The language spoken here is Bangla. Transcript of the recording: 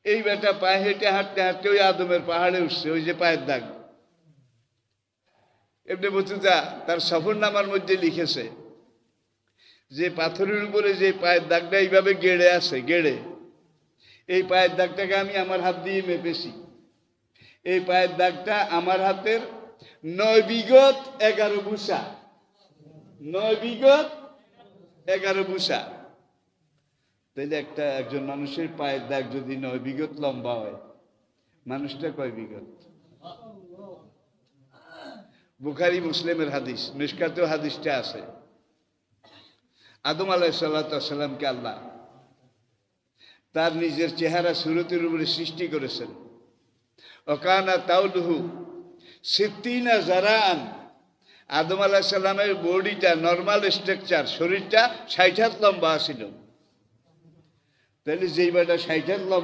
এই বেটা পায়ে হেঁটে হাঁটতে হাঁটতে ওই আদমের পাহাড়ে উঠছে, ওই যে পায়ের দাগ। ইবনে বতুতা তার সফরনামার মধ্যে লিখেছে যে পাথরের উপরে যে পায়ের দাগটা এইভাবে গেড়ে আছে, গেড়ে, এই পায়ের দাগটাকে আমি আমার হাত দিয়ে মেপেছি। এই পায়ের দাগটা আমার হাতের 9 বিঘত 11 বুসা, 9 বিঘত 11 বুসা। তাইলে একজন মানুষের পায়ের দাগ যদি 9 বিঘত লম্বা হয়, মানুষটা কয় বিঘত? বুখারী মুসলিমের হাদিস, মিশকাতেও হাদিসটা আছে। আদম আলাইহিস সালামকে আল্লাহ তার নিজের চেহারা সুরতের উপরে সৃষ্টি করেছেন। ওকানা তাউলুহু সিত্তিনা জারান। আদম আলাইহিস সালামের বডিটা নরমাল স্ট্রাকচার, শরীরটা 60 হাত লম্বা ছিল। তাহলে যেই বেটা 60 হাত লম্বা